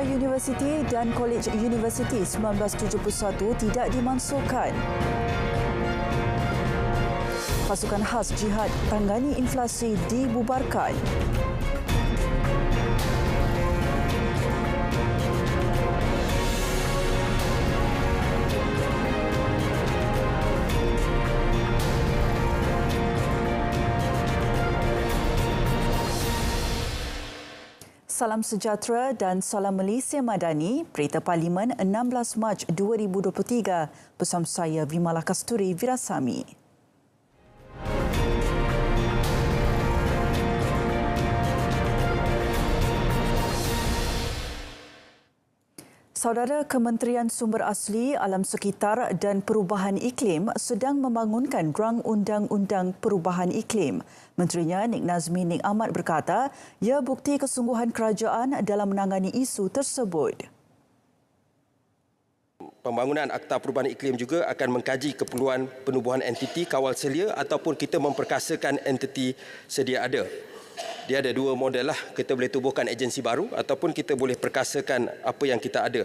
University dan College University 1971 tidak dimansuhkan. Pasukan khas jihad tangani inflasi dibubarkan. Salam sejahtera dan salam Malaysia Madani, Berita Parlimen 16 Mac 2023 bersama saya Vimala Kasturi Virasami. Saudara, Kementerian Sumber Asli, Alam Sekitar dan Perubahan Iklim sedang membangunkan rang undang-undang perubahan iklim. Menterinya Nik Nazmi Nik Ahmad berkata, ia bukti kesungguhan kerajaan dalam menangani isu tersebut. Pembangunan Akta Perubahan Iklim juga akan mengkaji keperluan penubuhan entiti kawal selia ataupun kita memperkasakan entiti sedia ada. Dia ada dua model lah. Kita boleh tubuhkan agensi baru ataupun kita boleh perkasakan apa yang kita ada.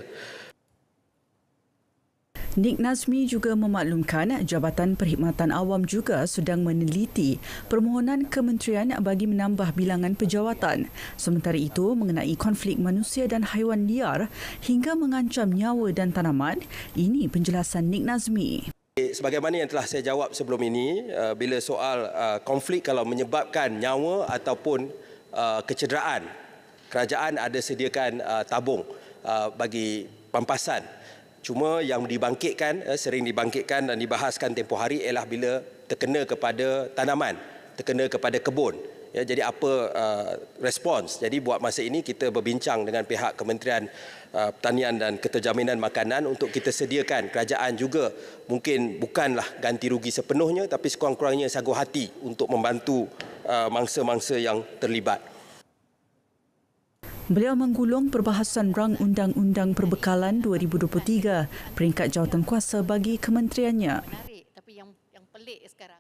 Nik Nazmi juga memaklumkan Jabatan Perkhidmatan Awam juga sedang meneliti permohonan kementerian bagi menambah bilangan pejawatan. Sementara itu, mengenai konflik manusia dan haiwan liar hingga mengancam nyawa dan tanaman, ini penjelasan Nik Nazmi. Sebagaimana yang telah saya jawab sebelum ini, bila soal konflik kalau menyebabkan nyawa ataupun kecederaan, kerajaan ada sediakan tabung bagi pampasan. Cuma yang dibangkitkan, sering dibangkitkan dan dibahaskan tempoh hari ialah bila terkena kepada tanaman, terkena kepada kebun. Ya, jadi apa respons? Jadi buat masa ini kita berbincang dengan pihak Kementerian Pertanian dan Keterjaminan Makanan untuk kita sediakan, kerajaan juga mungkin bukanlah ganti rugi sepenuhnya tapi sekurang-kurangnya sagu hati untuk membantu mangsa-mangsa yang terlibat. Beliau menggulung perbahasan rang undang-undang perbekalan 2023 peringkat jawatankuasa bagi kementeriannya. Tapi yang pelik sekarang.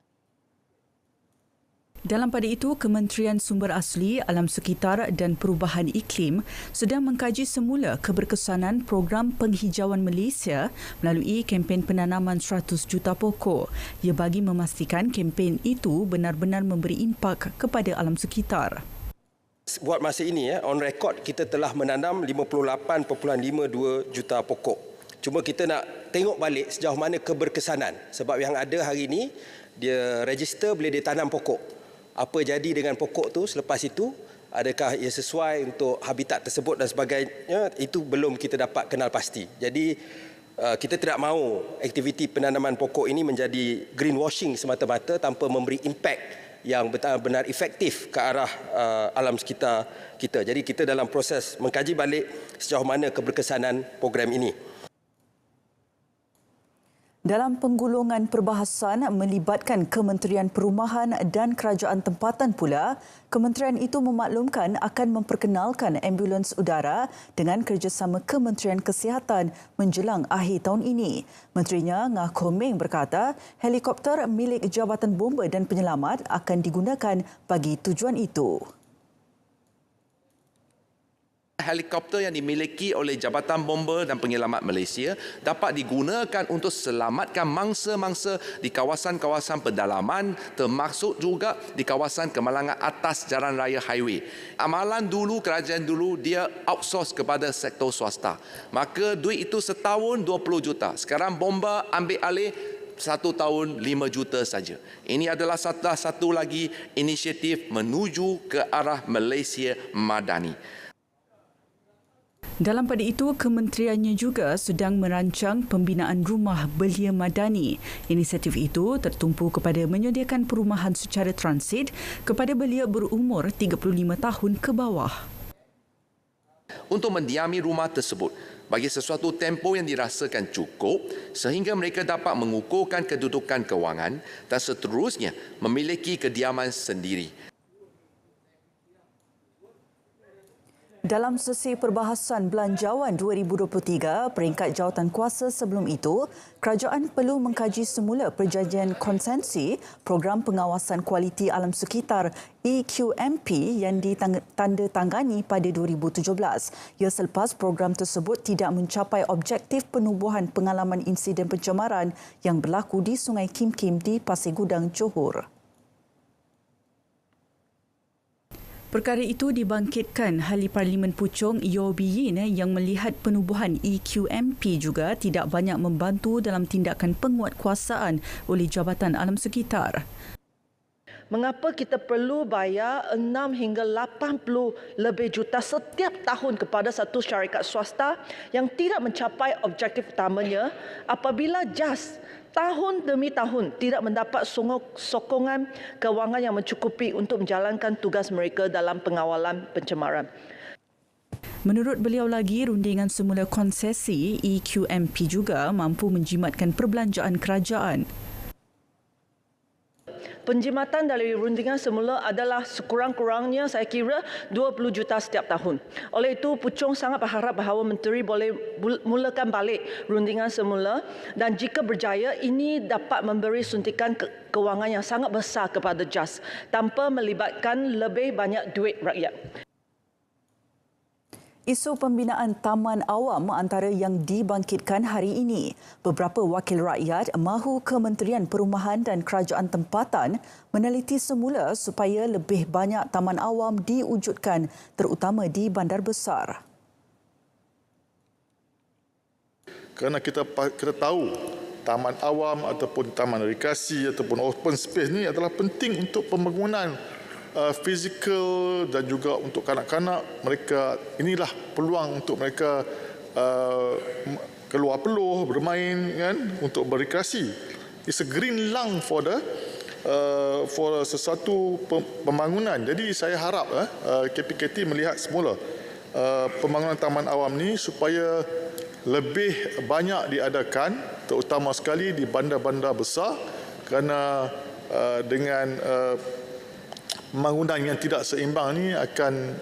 Dalam pada itu, Kementerian Sumber Asli, Alam Sekitar dan Perubahan Iklim sedang mengkaji semula keberkesanan program penghijauan Malaysia melalui kempen penanaman 100 juta pokok. Ia bagi memastikan kempen itu benar-benar memberi impak kepada alam sekitar. Buat masa ini, on record kita telah menanam 58.52 juta pokok. Cuma kita nak tengok balik sejauh mana keberkesanan. Sebab yang ada hari ini, dia register boleh dia tanam pokok. Apa jadi dengan pokok tu selepas itu? Adakah ia sesuai untuk habitat tersebut dan sebagainya? Itu belum kita dapat kenal pasti. Jadi kita tidak mahu aktiviti penanaman pokok ini menjadi greenwashing semata-mata tanpa memberi impak yang benar-benar efektif ke arah alam sekitar kita. Jadi kita dalam proses mengkaji balik sejauh mana keberkesanan program ini. Dalam penggulungan perbahasan melibatkan Kementerian Perumahan dan Kerajaan Tempatan pula, kementerian itu memaklumkan akan memperkenalkan ambulans udara dengan kerjasama Kementerian Kesihatan menjelang akhir tahun ini. Menterinya Ngah Komeng berkata, helikopter milik Jabatan Bomba dan Penyelamat akan digunakan bagi tujuan itu. Helikopter yang dimiliki oleh Jabatan Bomba dan Penyelamat Malaysia dapat digunakan untuk selamatkan mangsa-mangsa di kawasan-kawasan pedalaman termasuk juga di kawasan kemalangan atas jalan raya highway. Amalan dulu, kerajaan dulu dia outsource kepada sektor swasta. Maka duit itu setahun 20 juta. Sekarang Bomba ambil alih 1 tahun 5 juta saja. Ini adalah satu lagi inisiatif menuju ke arah Malaysia Madani. Dalam pada itu, kementeriannya juga sedang merancang pembinaan rumah belia madani. Inisiatif itu tertumpu kepada menyediakan perumahan secara transit kepada belia berumur 35 tahun ke bawah. Untuk mendiami rumah tersebut bagi sesuatu tempoh yang dirasakan cukup sehingga mereka dapat mengukuhkan kedudukan kewangan dan seterusnya memiliki kediaman sendiri. Dalam sesi perbahasan Belanjawan 2023, peringkat jawatankuasa sebelum itu, kerajaan perlu mengkaji semula perjanjian konsensi Program Pengawasan Kualiti Alam Sekitar EQMP yang ditandatangani pada 2017. Ia selepas program tersebut tidak mencapai objektif penubuhan pengalaman insiden pencemaran yang berlaku di Sungai Kim Kim di Pasir Gudang, Johor. Perkara itu dibangkitkan Ahli Parlimen Puchong Yeo Bee Yin yang melihat penubuhan EQMP juga tidak banyak membantu dalam tindakan penguatkuasaan oleh Jabatan Alam Sekitar. Mengapa kita perlu bayar 6 hingga 80 lebih juta setiap tahun kepada satu syarikat swasta yang tidak mencapai objektif utamanya apabila JAS tahun demi tahun tidak mendapat sokongan kewangan yang mencukupi untuk menjalankan tugas mereka dalam pengawalan pencemaran. Menurut beliau lagi, rundingan semula konsesi EQMP juga mampu menjimatkan perbelanjaan kerajaan. Penjimatan dari rundingan semula adalah sekurang-kurangnya saya kira 20 juta setiap tahun. Oleh itu, Puchong sangat berharap bahawa Menteri boleh mulakan balik rundingan semula dan jika berjaya, ini dapat memberi suntikan kewangan yang sangat besar kepada JAS tanpa melibatkan lebih banyak duit rakyat. Isu pembinaan taman awam antara yang dibangkitkan hari ini. Beberapa wakil rakyat mahu Kementerian Perumahan dan Kerajaan Tempatan meneliti semula supaya lebih banyak taman awam diwujudkan terutama di bandar besar. Kerana kita tahu taman awam ataupun taman rekreasi ataupun open space ni adalah penting untuk pembangunan fizikal dan juga untuk kanak-kanak mereka. Inilah peluang untuk mereka keluar peluh, bermain kan, untuk berrekreasi. It's a green lung for sesuatu pembangunan. Jadi saya harap KPKT melihat semula pembangunan taman awam ni supaya lebih banyak diadakan, terutama sekali di bandar-bandar besar, kerana dengan pembangunan yang tidak seimbang ini akan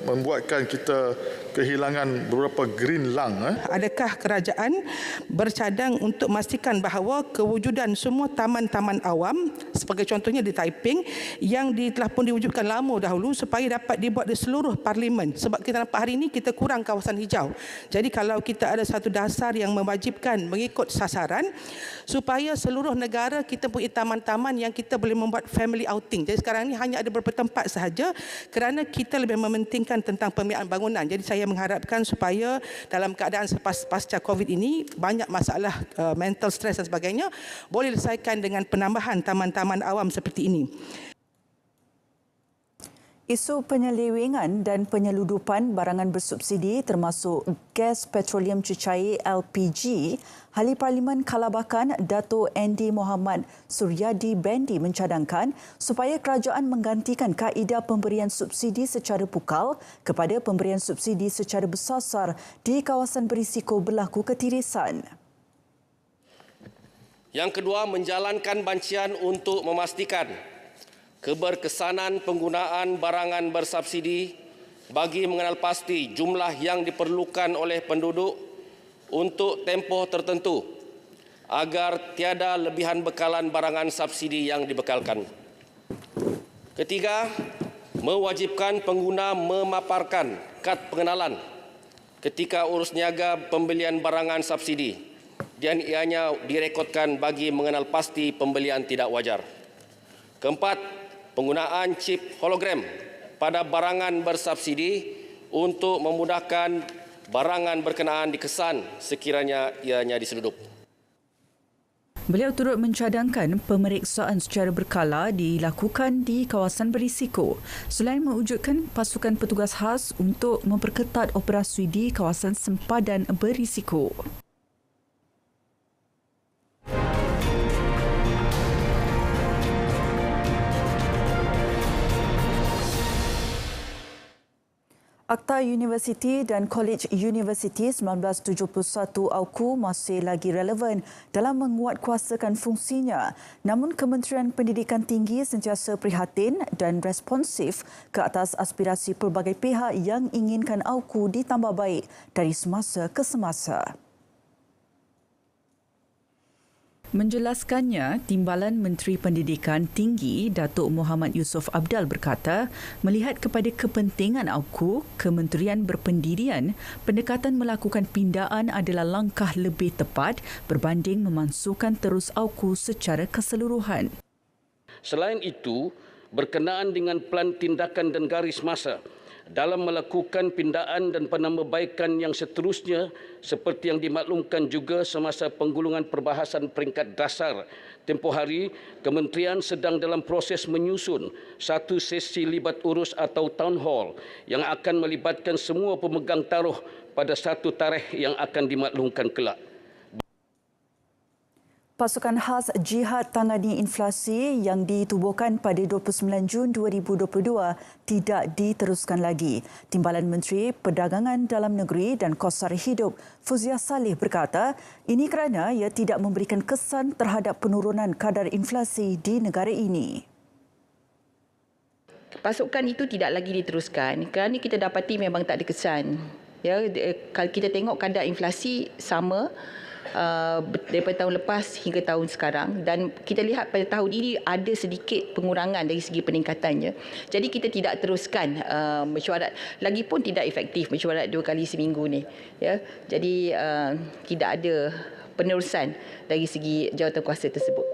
membuatkan kita kehilangan beberapa green lung. Adakah kerajaan bercadang untuk memastikan bahawa kewujudan semua taman-taman awam sebagai contohnya di Taiping yang telah pun diwujudkan lama dahulu supaya dapat dibuat di seluruh parlimen, sebab kita nampak hari ini kita kurang kawasan hijau. Jadi kalau kita ada satu dasar yang mewajibkan mengikut sasaran supaya seluruh negara kita punya taman-taman yang kita boleh membuat family outing. Jadi sekarang ini hanya ada beberapa tempat sahaja kerana kita lebih mementingkan tentang pembinaan bangunan. Jadi saya mengharapkan supaya dalam keadaan pasca COVID ini banyak masalah mental stress dan sebagainya boleh diselesaikan dengan penambahan taman-taman awam seperti ini. Isu penyelewengan dan penyeludupan barangan bersubsidi termasuk gas petroleum cecair LPG, Ahli Parlimen Kalabakan Dato' Andy Mohamed Suryadi Bandi mencadangkan supaya kerajaan menggantikan kaedah pemberian subsidi secara pukal kepada pemberian subsidi secara bersasar di kawasan berisiko berlaku ketirisan. Yang kedua, menjalankan bancian untuk memastikan keberkesanan penggunaan barangan bersubsidi bagi mengenal pasti jumlah yang diperlukan oleh penduduk untuk tempoh tertentu agar tiada lebihan bekalan barangan subsidi yang dibekalkan. Ketiga, mewajibkan pengguna memaparkan kad pengenalan ketika urus niaga pembelian barangan subsidi dan ianya direkodkan bagi mengenal pasti pembelian tidak wajar. Keempat, penggunaan chip hologram pada barangan bersubsidi untuk memudahkan barangan berkenaan dikesan sekiranya ianya diseludup. Beliau turut mencadangkan pemeriksaan secara berkala dilakukan di kawasan berisiko selain mewujudkan pasukan petugas khas untuk memperketat operasi di kawasan sempadan berisiko. Akta Universiti dan College Universiti 1971 AUKU masih lagi relevan dalam menguatkuasakan fungsinya. Namun Kementerian Pendidikan Tinggi sentiasa prihatin dan responsif ke atas aspirasi pelbagai pihak yang inginkan AUKU ditambah baik dari semasa ke semasa. Menjelaskannya, Timbalan Menteri Pendidikan Tinggi Datuk Muhammad Yusof Abdal berkata, melihat kepada kepentingan AUKU, Kementerian Berpendirian, pendekatan melakukan pindaan adalah langkah lebih tepat berbanding memansuhkan terus AUKU secara keseluruhan. Selain itu, berkenaan dengan plan tindakan dan garis masa dalam melakukan pindaan dan penambahbaikan yang seterusnya seperti yang dimaklumkan juga semasa penggulungan perbahasan peringkat dasar tempoh hari, Kementerian sedang dalam proses menyusun satu sesi libat urus atau town hall yang akan melibatkan semua pemegang taruh pada satu tarikh yang akan dimaklumkan kelak. Pasukan khas Jihad Tangani Inflasi yang ditubuhkan pada 29 Jun 2022 tidak diteruskan lagi. Timbalan Menteri Perdagangan Dalam Negeri dan Kos Sara Hidup Fuzia Saleh berkata, ini kerana ia tidak memberikan kesan terhadap penurunan kadar inflasi di negara ini. Pasukan itu tidak lagi diteruskan kerana kita dapati memang tak ada kesan. Ya, kalau kita tengok kadar inflasi sama daripada tahun lepas hingga tahun sekarang, dan kita lihat pada tahun ini ada sedikit pengurangan dari segi peningkatannya. Jadi kita tidak teruskan mesyuarat, lagipun tidak efektif mesyuarat 2 kali seminggu ni. Ya, jadi tidak ada penerusan dari segi jawatankuasa tersebut.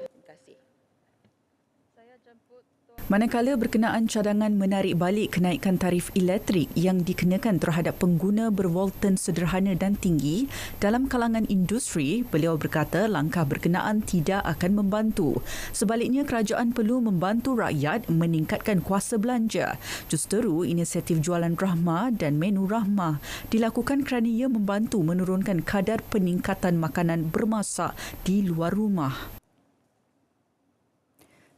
Manakala berkenaan cadangan menarik balik kenaikan tarif elektrik yang dikenakan terhadap pengguna bervolten sederhana dan tinggi dalam kalangan industri, beliau berkata langkah berkenaan tidak akan membantu. Sebaliknya, kerajaan perlu membantu rakyat meningkatkan kuasa belanja. Justeru, inisiatif jualan rahmah dan menu rahmah dilakukan kerana ia membantu menurunkan kadar peningkatan makanan bermasak di luar rumah.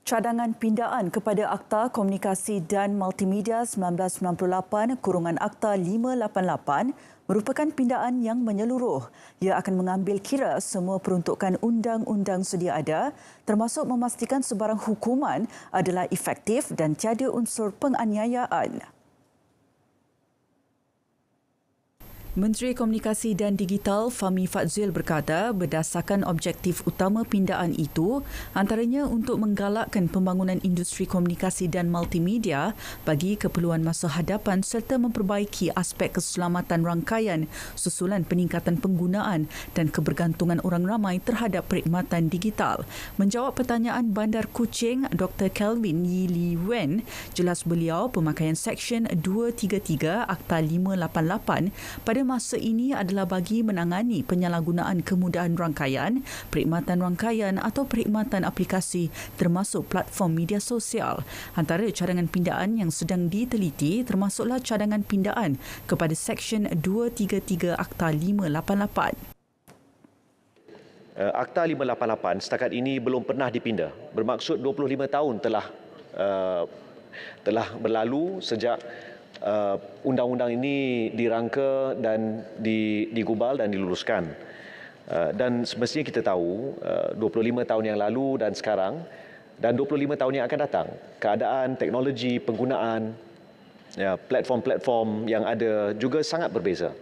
Cadangan pindaan kepada Akta Komunikasi dan Multimedia 1998 Akta 588 merupakan pindaan yang menyeluruh. Ia akan mengambil kira semua peruntukan undang-undang sedia ada, termasuk memastikan sebarang hukuman adalah efektif dan tiada unsur penganiayaan. Menteri Komunikasi dan Digital Fahmi Fadzil berkata berdasarkan objektif utama pindaan itu antaranya untuk menggalakkan pembangunan industri komunikasi dan multimedia bagi keperluan masa hadapan serta memperbaiki aspek keselamatan rangkaian susulan peningkatan penggunaan dan kebergantungan orang ramai terhadap perkhidmatan digital. Menjawab pertanyaan Bandar Kuching, Dr. Kelvin Yi Li Wen, jelas beliau pemakaian Seksyen 233 Akta 588 pada masa ini adalah bagi menangani penyalahgunaan kemudahan rangkaian, perkhidmatan rangkaian atau perkhidmatan aplikasi termasuk platform media sosial. Antara cadangan pindaan yang sedang diteliti termasuklah cadangan pindaan kepada Seksyen 233 Akta 588. Akta 588 setakat ini belum pernah dipinda. Bermaksud 25 tahun telah berlalu sejak undang-undang ini dirangka dan digubal dan diluluskan. Dan semestinya kita tahu 25 tahun yang lalu dan sekarang dan 25 tahun yang akan datang, keadaan teknologi penggunaan platform-platform yang ada juga sangat berbeza.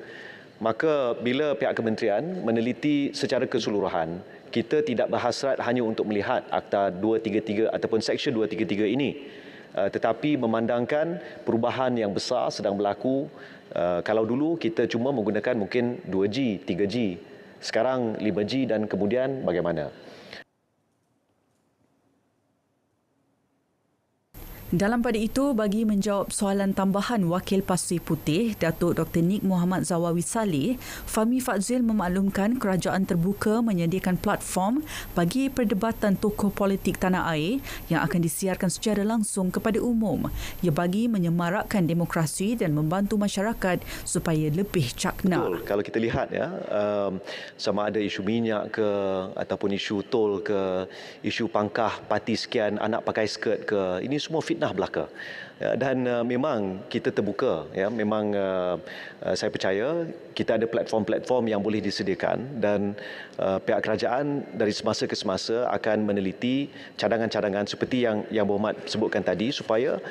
Maka bila pihak kementerian meneliti secara keseluruhan, kita tidak berhasrat hanya untuk melihat Akta 233 ataupun Seksyen 233 ini, tetapi memandangkan perubahan yang besar sedang berlaku. Kalau dulu kita cuma menggunakan mungkin 2G, 3G, sekarang 5G dan kemudian bagaimana? Dalam pada itu, bagi menjawab soalan tambahan Wakil Pasir Putih, Datuk Dr. Nik Muhammad Zawawi Saleh, Fahmi Fadzil memaklumkan kerajaan terbuka menyediakan platform bagi perdebatan tokoh politik tanah air yang akan disiarkan secara langsung kepada umum. Ia bagi menyemarakkan demokrasi dan membantu masyarakat supaya lebih cakna. Betul. Kalau kita lihat sama ada isu minyak ke ataupun isu tol ke, isu pangkah parti sekian anak pakai skirt ke, ini semua fitnah fitnah belaka. Dan memang kita terbuka, memang saya percaya kita ada platform-platform yang boleh disediakan dan pihak kerajaan dari semasa ke semasa akan meneliti cadangan-cadangan seperti yang Berhormat sebutkan tadi supaya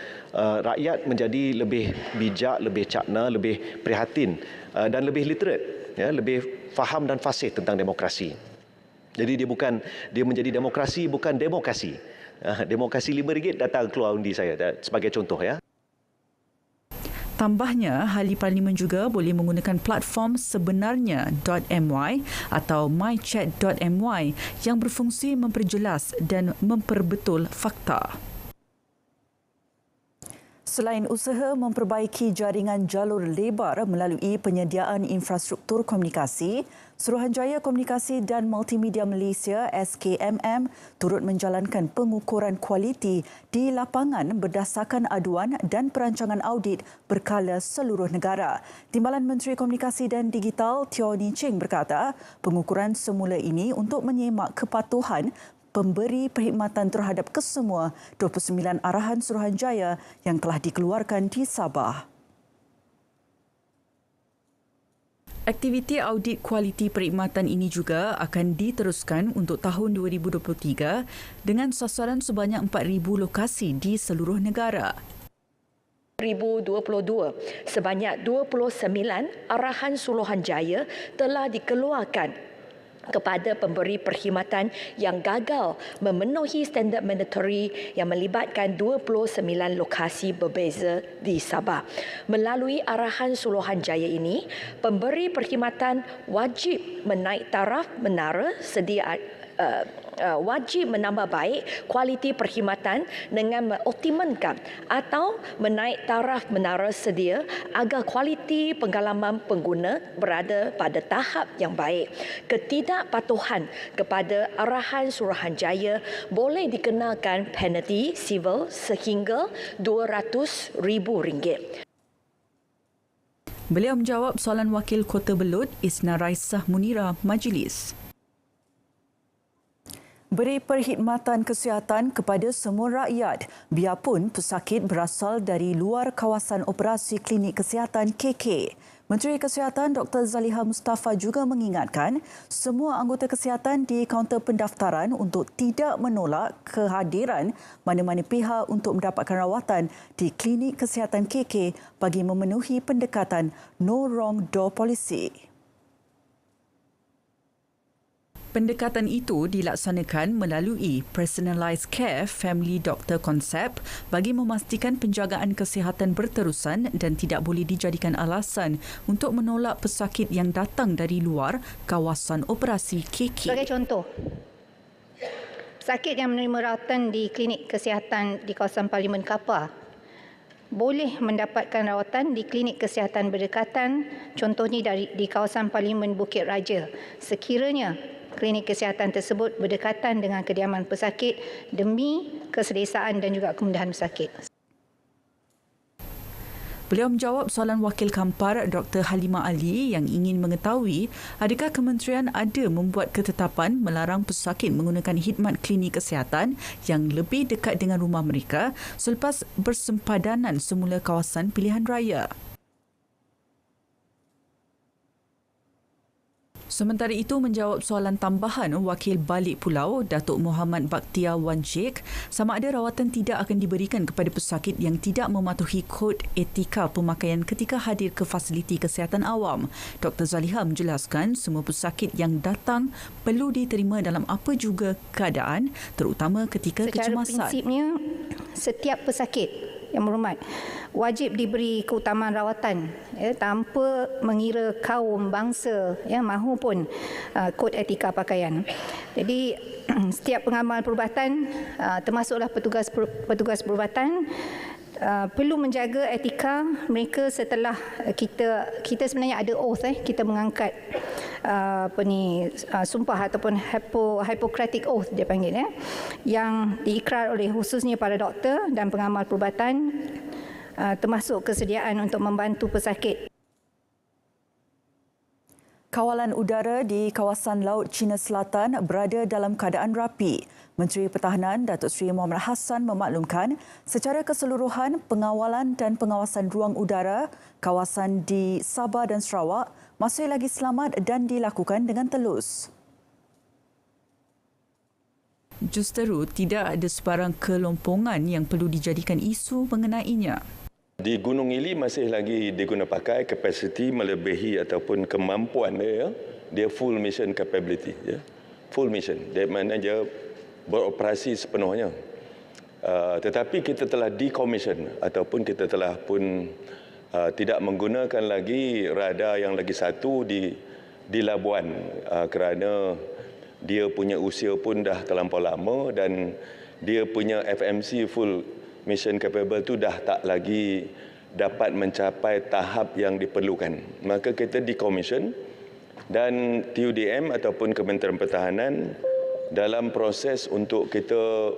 rakyat menjadi lebih bijak, lebih cakna, lebih prihatin dan lebih literate, lebih faham dan fasih tentang demokrasi. Jadi dia menjadi demokrasi bukan demokrasi. Demokrasi RM5 datang keluar undi saya sebagai contoh ya. Tambahnya, ahli parlimen juga boleh menggunakan platform sebenarnya.my atau mychat.my yang berfungsi memperjelas dan memperbetul fakta. Selain usaha memperbaiki jaringan jalur lebar melalui penyediaan infrastruktur komunikasi, Suruhanjaya Komunikasi dan Multimedia Malaysia SKMM turut menjalankan pengukuran kualiti di lapangan berdasarkan aduan dan perancangan audit berkala seluruh negara. Timbalan Menteri Komunikasi dan Digital Teo Ni Ching berkata, pengukuran semula ini untuk menyemak kepatuhan pemberi perkhidmatan terhadap kesemua 29 arahan Suruhanjaya yang telah dikeluarkan di Sabah. Aktiviti audit kualiti perkhidmatan ini juga akan diteruskan untuk tahun 2023 dengan sasaran sebanyak 4,000 lokasi di seluruh negara. 2022, sebanyak 29 arahan Suruhanjaya telah dikeluarkan kepada pemberi perkhidmatan yang gagal memenuhi standard mandatory yang melibatkan 29 lokasi berbeza di Sabah. Melalui arahan Suruhanjaya ini, pemberi perkhidmatan wajib menaik taraf menara sedia wajib menambah baik kualiti perkhidmatan dengan mengoptimalkan atau menaik taraf menara sedia agar kualiti pengalaman pengguna berada pada tahap yang baik. Ketidakpatuhan kepada arahan Suruhanjaya boleh dikenakan penalti sivil sehingga RM200,000. Beliau menjawab soalan Wakil Kota Belud Isna Raisah Munira Majlis. Beri perkhidmatan kesihatan kepada semua rakyat, biarpun pesakit berasal dari luar kawasan operasi klinik kesihatan KK. Menteri Kesihatan Dr. Zaliha Mustafa juga mengingatkan semua anggota kesihatan di kaunter pendaftaran untuk tidak menolak kehadiran mana-mana pihak untuk mendapatkan rawatan di klinik kesihatan KK bagi memenuhi pendekatan No Wrong Door Policy. Pendekatan itu dilaksanakan melalui Personalised Care Family Doctor Concept bagi memastikan penjagaan kesihatan berterusan dan tidak boleh dijadikan alasan untuk menolak pesakit yang datang dari luar kawasan operasi KK. Sebagai contoh, pesakit yang menerima rawatan di klinik kesihatan di kawasan Parlimen Kapar boleh mendapatkan rawatan di klinik kesihatan berdekatan, contohnya di kawasan Parlimen Bukit Raja, sekiranya klinik kesihatan tersebut berdekatan dengan kediaman pesakit demi keselesaan dan juga kemudahan pesakit. Beliau menjawab soalan Wakil Kampar Dr. Halimah Ali yang ingin mengetahui adakah kementerian ada membuat ketetapan melarang pesakit menggunakan khidmat klinik kesihatan yang lebih dekat dengan rumah mereka selepas bersempadanan semula kawasan pilihan raya. Sementara itu, menjawab soalan tambahan Wakil Balik Pulau, Datuk Muhammad Bakhtiar Wan Sheikh, sama ada rawatan tidak akan diberikan kepada pesakit yang tidak mematuhi kod etika pemakaian ketika hadir ke fasiliti kesihatan awam. Dr. Zaliha menjelaskan semua pesakit yang datang perlu diterima dalam apa juga keadaan, terutama ketika kecemasan. Secara prinsipnya, setiap pesakit yang berhormat wajib diberi keutamaan rawatan tanpa mengira kaum, bangsa mahupun kod etika pakaian. Jadi setiap pengamal perubatan termasuklah petugas perubatan perlu menjaga etika mereka setelah kita sebenarnya ada oath kita mengangkat sumpah ataupun Hippocratic Oath dia panggil yang diikrar oleh khususnya para doktor dan pengamal perubatan termasuk kesediaan untuk membantu pesakit. Kawalan udara di kawasan Laut Cina Selatan berada dalam keadaan rapi. Menteri Pertahanan Datuk Seri Mohamad Hassan memaklumkan secara keseluruhan pengawalan dan pengawasan ruang udara kawasan di Sabah dan Sarawak masih lagi selamat dan dilakukan dengan telus. Justeru, tidak ada sebarang kelompongan yang perlu dijadikan isu mengenainya. Di Gunung Ili masih lagi diguna pakai kapasiti melebihi ataupun kemampuan dia, dia full mission capability. Ya. Full mission, dia mana dia beroperasi sepenuhnya. Tetapi kita telah decommission ataupun kita telah pun tidak menggunakan lagi radar yang lagi satu di Labuan kerana dia punya usia pun dah terlampau lama dan dia punya FMC full mission capable tu dah tak lagi dapat mencapai tahap yang diperlukan. Maka kita decommission dan TUDM ataupun Kementerian Pertahanan dalam proses untuk kita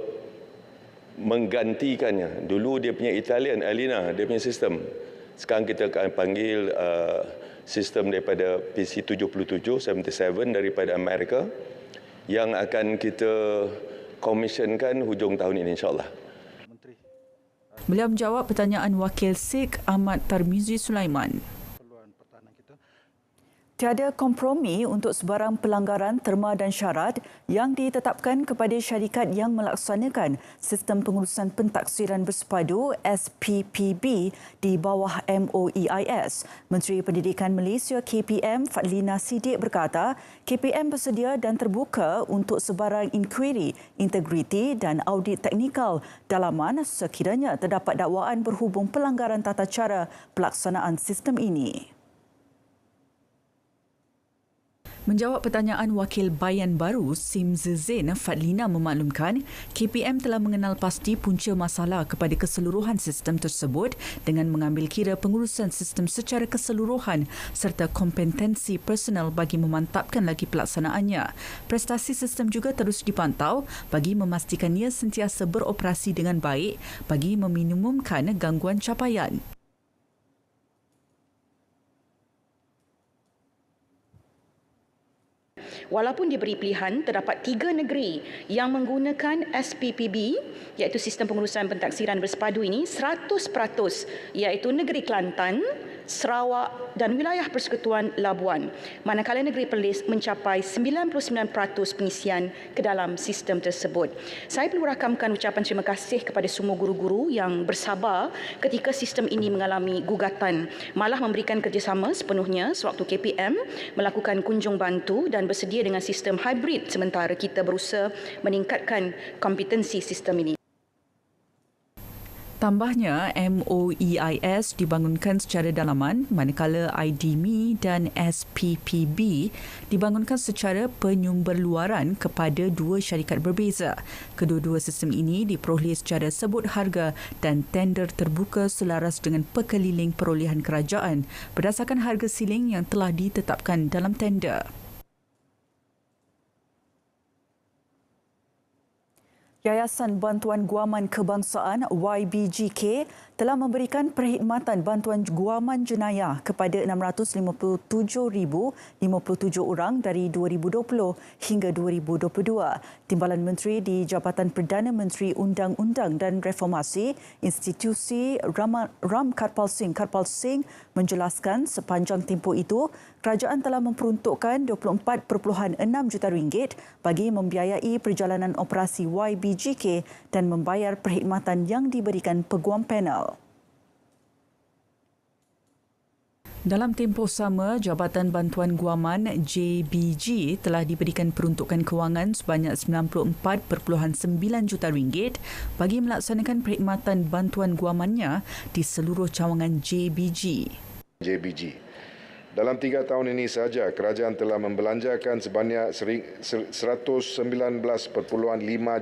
menggantikannya. Dulu dia punya Italian, Alina, dia punya sistem. Sekarang kita akan panggil sistem daripada PC-77, 77 daripada Amerika yang akan kita commissionkan hujung tahun ini insyaAllah. Beliau menjawab pertanyaan Wakil SIK Ahmad Tarmizi Sulaiman. Tiada kompromi untuk sebarang pelanggaran terma dan syarat yang ditetapkan kepada syarikat yang melaksanakan sistem pengurusan pentaksiran bersepadu SPPB di bawah MOEIS. Menteri Pendidikan Malaysia KPM Fadlina Siddiq berkata, KPM bersedia dan terbuka untuk sebarang inkuiri, integriti dan audit teknikal dalaman sekiranya terdapat dakwaan berhubung pelanggaran tata cara pelaksanaan sistem ini. Menjawab pertanyaan Wakil Bayan Baru Sim Zezin, Fadlina memaklumkan KPM telah mengenal pasti punca masalah kepada keseluruhan sistem tersebut dengan mengambil kira pengurusan sistem secara keseluruhan serta kompetensi personal bagi memantapkan lagi pelaksanaannya. Prestasi sistem juga terus dipantau bagi memastikan ia sentiasa beroperasi dengan baik bagi meminimumkan gangguan capaian. Walaupun diberi pilihan, terdapat 3 negeri yang menggunakan SPPB, iaitu Sistem Pengurusan Pentaksiran Bersepadu ini 100%, iaitu negeri Kelantan, Sarawak dan wilayah Persekutuan Labuan. Manakala negeri Perlis mencapai 99% pengisian ke dalam sistem tersebut. Saya perlu rakamkan ucapan terima kasih kepada semua guru-guru yang bersabar ketika sistem ini mengalami gugatan. Malah memberikan kerjasama sepenuhnya sewaktu KPM melakukan kunjung bantu dan bersedia dengan sistem hybrid sementara kita berusaha meningkatkan kompetensi sistem ini. Tambahnya, MOEIS dibangunkan secara dalaman manakala IDMI dan SPPB dibangunkan secara penyumberluaran kepada 2 syarikat berbeza. Kedua-dua sistem ini diperoleh secara sebut harga dan tender terbuka selaras dengan pekeliling perolehan kerajaan berdasarkan harga siling yang telah ditetapkan dalam tender. Yayasan Bantuan Guaman Kebangsaan YBGK telah memberikan perkhidmatan bantuan guaman jenayah kepada 657,057 orang dari 2020 hingga 2022. Timbalan Menteri di Jabatan Perdana Menteri Undang-Undang dan Reformasi Institusi Ram Karpal Singh menjelaskan sepanjang tempoh itu kerajaan telah memperuntukkan 24.6 juta ringgit bagi membiayai perjalanan operasi YBGK dan membayar perkhidmatan yang diberikan peguam panel. Dalam tempoh sama, Jabatan Bantuan Guaman JBG telah diberikan peruntukan kewangan sebanyak 94.9 juta ringgit bagi melaksanakan perkhidmatan bantuan guamannya di seluruh cawangan JBG. Dalam 3 tahun ini sahaja, kerajaan telah membelanjakan sebanyak 119.5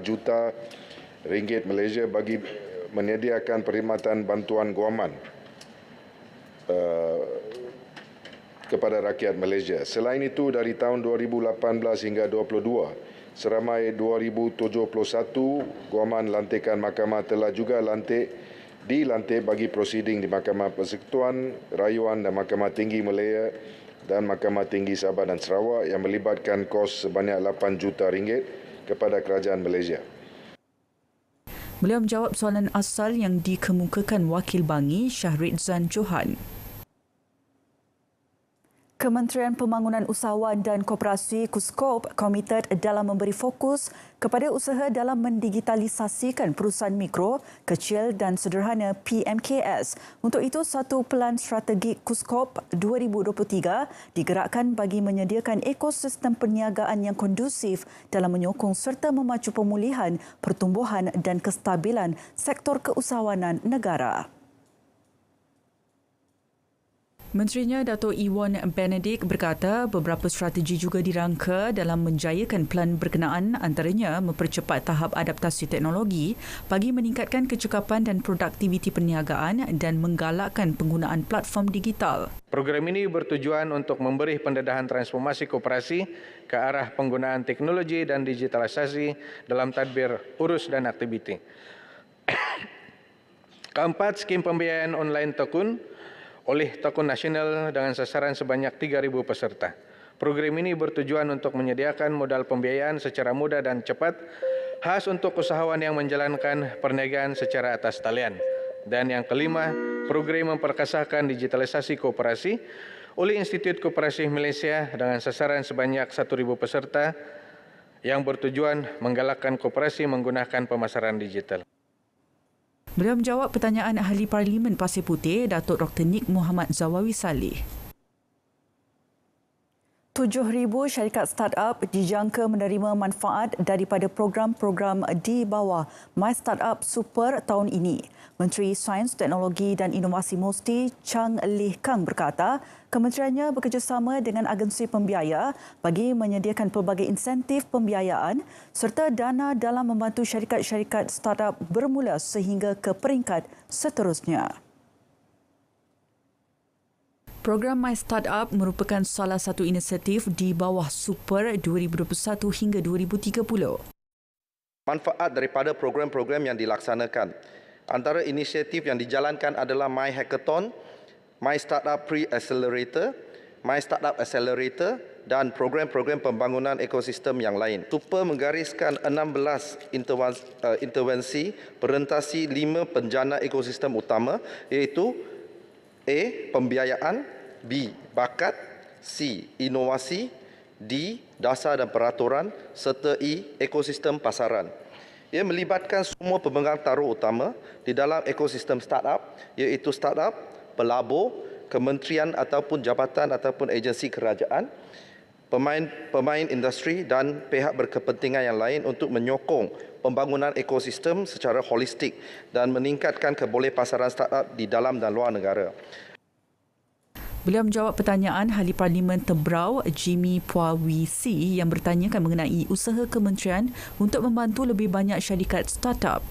juta ringgit Malaysia bagi menyediakan perkhidmatan bantuan guaman kepada rakyat Malaysia. Selain itu, dari tahun 2018 hingga 2022, seramai 2,071 guaman lantikan mahkamah telah juga dilantik bagi prosiding di Mahkamah Persekutuan, Rayuan dan Mahkamah Tinggi Malaya dan Mahkamah Tinggi Sabah dan Sarawak yang melibatkan kos sebanyak 8 juta ringgit kepada kerajaan Malaysia. Beliau menjawab soalan asal yang dikemukakan Wakil Bangi Syahridzan Johan. Kementerian Pembangunan Usahawan dan Koperasi KUSKOP komited dalam memberi fokus kepada usaha dalam mendigitalisasikan perusahaan mikro, kecil dan sederhana PMKS. Untuk itu, satu pelan strategi KUSKOP 2023 digerakkan bagi menyediakan ekosistem perniagaan yang kondusif dalam menyokong serta memacu pemulihan, pertumbuhan dan kestabilan sektor keusahawanan negara. Menterinya Dato' Iwan Benedict berkata beberapa strategi juga dirangka dalam menjayakan pelan berkenaan, antaranya mempercepat tahap adaptasi teknologi bagi meningkatkan kecekapan dan produktiviti perniagaan dan menggalakkan penggunaan platform digital. Program ini bertujuan untuk memberi pendedahan transformasi koperasi ke arah penggunaan teknologi dan digitalisasi dalam tadbir urus dan aktiviti. Keempat, skim pembiayaan online Tekun oleh Tekun Nasional dengan sasaran sebanyak 3,000 peserta. Program ini bertujuan untuk menyediakan modal pembiayaan secara mudah dan cepat khas untuk usahawan yang menjalankan perniagaan secara atas talian. Dan yang kelima, program memperkasakan digitalisasi koperasi oleh Institut Koperasi Malaysia dengan sasaran sebanyak 1,000 peserta yang bertujuan menggalakkan koperasi menggunakan pemasaran digital. Beliau menjawab pertanyaan Ahli Parlimen Pasir Putih, Datuk Dr. Nik Muhammad Zawawi Saleh. 7,000 syarikat startup dijangka menerima manfaat daripada program-program di bawah My Startup Super tahun ini. Menteri Sains, Teknologi dan Inovasi Musti Chang Lih Kang berkata, kementeriannya bekerjasama dengan agensi pembiaya bagi menyediakan pelbagai insentif pembiayaan serta dana dalam membantu syarikat-syarikat startup bermula sehingga ke peringkat seterusnya. Program My Startup merupakan salah satu inisiatif di bawah Super 2021 hingga 2030. Manfaat daripada program-program yang dilaksanakan. Antara inisiatif yang dijalankan adalah My Hackathon, My Startup Pre-Accelerator, My Startup Accelerator dan program-program pembangunan ekosistem yang lain. Super menggariskan 16 intervensi perentasi 5 penjana ekosistem utama iaitu A. Pembiayaan, B. Bakat, C. Inovasi, D. Dasar dan peraturan serta E. Ekosistem pasaran. Ia melibatkan semua pemegang taruh utama di dalam ekosistem startup iaitu startup, pelabur, kementerian ataupun jabatan ataupun agensi kerajaan, pemain industri dan pihak berkepentingan yang lain untuk menyokong pembangunan ekosistem secara holistik dan meningkatkan kebolehpasaran startup di dalam dan luar negara. Beliau menjawab pertanyaan Ahli Parlimen Tebrau Jimmy Puawisi yang bertanyakan mengenai usaha kementerian untuk membantu lebih banyak syarikat startup.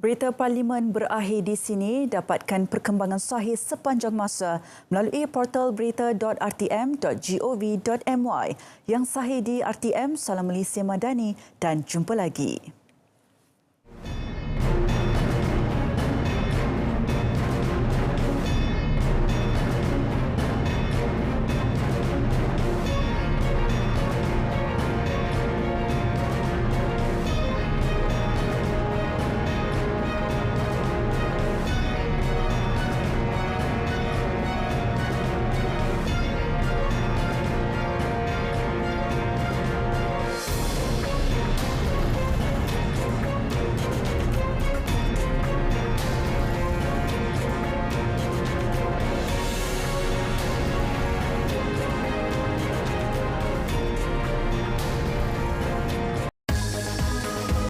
Berita Parlimen berakhir di sini. Dapatkan perkembangan sahih sepanjang masa melalui portal berita.rtm.gov.my. Yang sahih di RTM, Salam Malaysia Madani dan jumpa lagi.